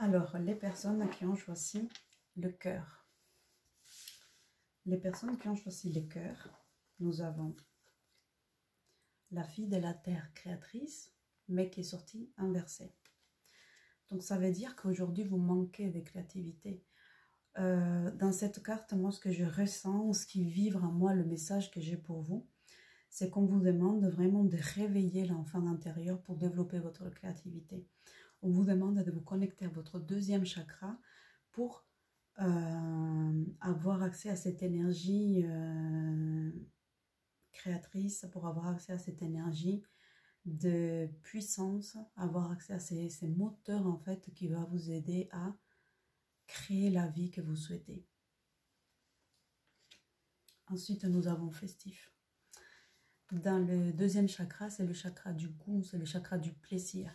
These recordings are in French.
Alors, les personnes qui ont choisi le cœur. Les personnes qui ont choisi le cœur, nous avons la fille de la terre créatrice, mais qui est sortie inversée. Donc, ça veut dire qu'aujourd'hui, vous manquez de créativité. Dans cette carte, moi, ce que je ressens, ce qui vibre en moi, le message que j'ai pour vous, c'est qu'on vous demande vraiment de réveiller l'enfant intérieur pour développer votre créativité. On vous demande de vous connecter à votre deuxième chakra pour avoir accès à cette énergie créatrice, pour avoir accès à cette énergie de puissance, avoir accès à ces moteurs en fait qui va vous aider à créer la vie que vous souhaitez. Ensuite, nous avons festif. Dans le deuxième chakra, c'est le chakra du goût, c'est le chakra du plaisir.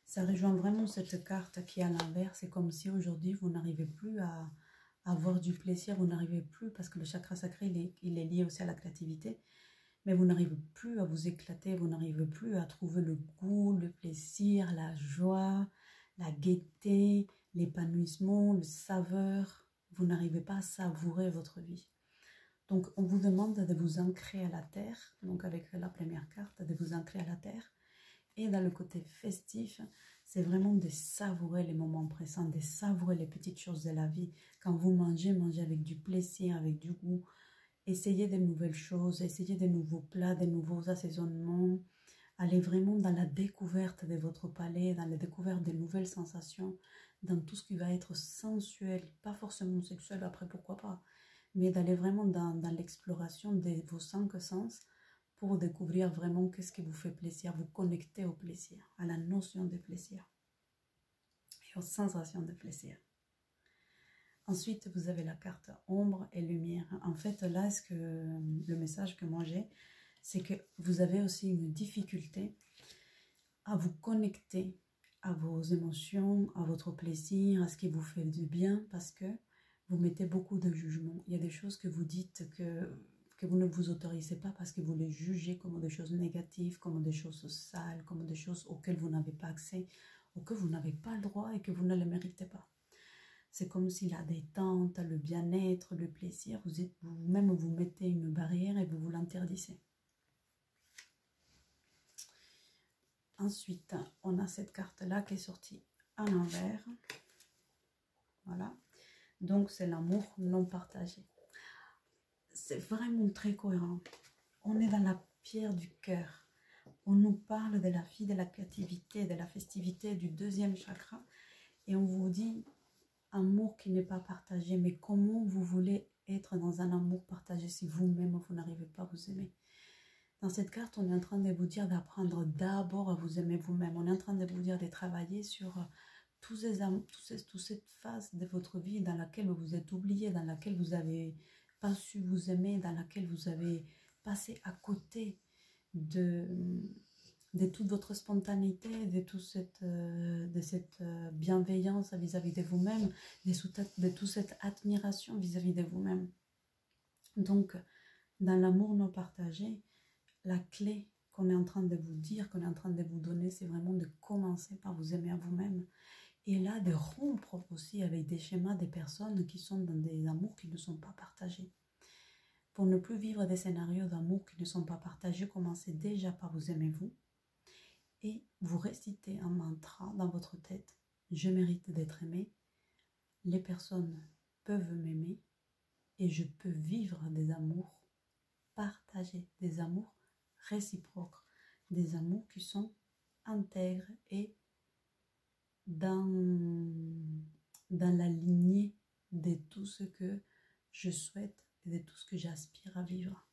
Ça rejoint vraiment cette carte qui est à l'inverse. C'est comme si aujourd'hui, vous n'arrivez plus à avoir du plaisir, vous n'arrivez plus, parce que le chakra sacré, il est lié aussi à la créativité, mais vous n'arrivez plus à vous éclater, vous n'arrivez plus à trouver le goût, le plaisir, la joie, la gaieté, l'épanouissement, le saveur. Vous n'arrivez pas à savourer votre vie. Donc, on vous demande de vous ancrer à la terre, donc avec la première carte, de vous ancrer à la terre. Et dans le côté festif, c'est vraiment de savourer les moments présents, de savourer les petites choses de la vie. Quand vous mangez, mangez avec du plaisir, avec du goût. Essayez de nouvelles choses, essayez de nouveaux plats, de nouveaux assaisonnements. Allez vraiment dans la découverte de votre palais, dans la découverte de nouvelles sensations, dans tout ce qui va être sensuel, pas forcément sexuel, après pourquoi pas, mais d'aller vraiment dans l'exploration de vos 5 sens, pour découvrir vraiment qu'est-ce qui vous fait plaisir, vous connecter au plaisir, à la notion de plaisir et aux sensations de plaisir. Ensuite, vous avez la carte ombre et lumière. En fait, là, le message que moi j'ai, c'est que vous avez aussi une difficulté à vous connecter à vos émotions, à votre plaisir, à ce qui vous fait du bien, parce que vous mettez beaucoup de jugement. Il y a des choses que vous dites que vous ne vous autorisez pas parce que vous les jugez comme des choses négatives, comme des choses sales, comme des choses auxquelles vous n'avez pas accès, auxquelles vous n'avez pas le droit et que vous ne les méritez pas. C'est comme si la détente, le bien-être, le plaisir, vous-même vous mettez une barrière et vous l'interdisez. Ensuite, on a cette carte-là qui est sortie à l'envers. Voilà. Donc, c'est l'amour non partagé. C'est vraiment très cohérent. On est dans la pierre du cœur. On nous parle de la fille de la créativité, de la festivité, du deuxième chakra. Et on vous dit, amour qui n'est pas partagé. Mais comment vous voulez être dans un amour partagé si vous-même, vous n'arrivez pas à vous aimer? Dans cette carte, on est en train de vous dire d'apprendre d'abord à vous aimer vous-même. On est en train de vous dire de travailler sur toute cette phase de votre vie dans laquelle vous êtes oublié, dans laquelle vous n'avez pas su vous aimer, dans laquelle vous avez passé à côté de toute votre spontanéité, de cette bienveillance vis-à-vis de vous-même, de toute cette admiration vis-à-vis de vous-même. Donc, dans l'amour non partagé, la clé qu'on est en train de vous dire, qu'on est en train de vous donner, c'est vraiment de commencer par vous aimer à vous-même. Et là, de rompre aussi avec des schémas des personnes qui sont dans des amours qui ne sont pas partagés. Pour ne plus vivre des scénarios d'amour qui ne sont pas partagés, commencez déjà par vous aimer vous. Et vous récitez un mantra dans votre tête. Je mérite d'être aimé. Les personnes peuvent m'aimer. Et je peux vivre des amours partagés, des amours réciproques, des amours qui sont intègres et dans la lignée de tout ce que je souhaite et de tout ce que j'aspire à vivre.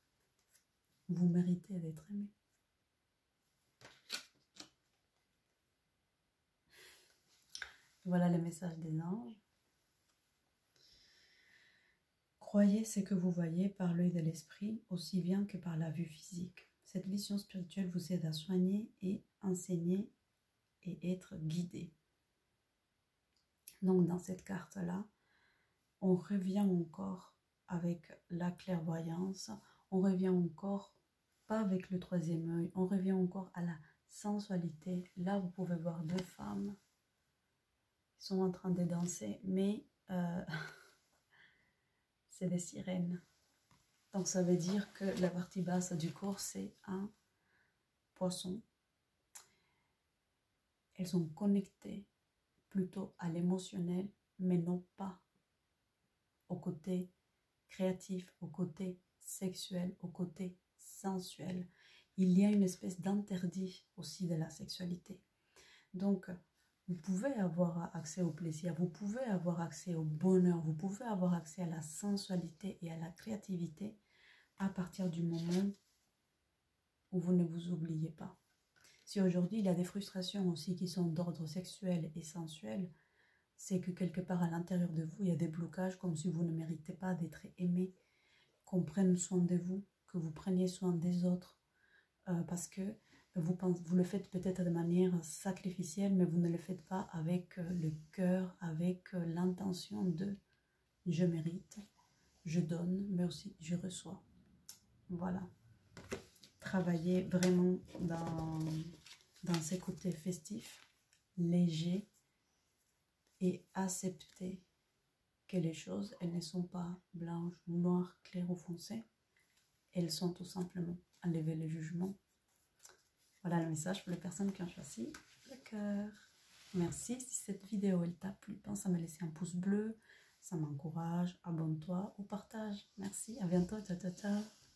Vous méritez d'être aimé. Voilà le message des anges. Croyez ce que vous voyez par l'œil de l'esprit, aussi bien que par la vue physique. Cette vision spirituelle vous aide à soigner et enseigner et être guidé. Donc dans cette carte-là, on revient encore avec la clairvoyance, on revient encore, pas avec le troisième œil, on revient encore à la sensualité. Là, vous pouvez voir deux femmes sont en train de danser, mais c'est des sirènes. Donc ça veut dire que la partie basse du corps, c'est un poisson. Elles sont connectées plutôt à l'émotionnel, mais non pas au côté créatif, au côté sexuel, au côté sensuel. Il y a une espèce d'interdit aussi de la sexualité. Donc, vous pouvez avoir accès au plaisir, vous pouvez avoir accès au bonheur, vous pouvez avoir accès à la sensualité et à la créativité à partir du moment où vous ne vous oubliez pas. Si aujourd'hui il y a des frustrations aussi qui sont d'ordre sexuel et sensuel, c'est que quelque part à l'intérieur de vous, il y a des blocages comme si vous ne méritez pas d'être aimé, qu'on prenne soin de vous, que vous preniez soin des autres, parce que vous le faites peut-être de manière sacrificielle, mais vous ne le faites pas avec le cœur, avec l'intention de « je mérite », je donne, mais aussi je reçois. Voilà. Travailler vraiment dans ces côtés festifs, légers, et accepter que les choses, elles ne sont pas blanches ou noires, claires ou foncées. Elles sont tout simplement enlever le jugement. Voilà le message pour les personnes qui ont choisi le cœur. Merci. Si cette vidéo elle t'a plu, pense à me laisser un pouce bleu. Ça m'encourage. Abonne-toi ou partage. Merci. À bientôt. Ciao, ciao, ciao.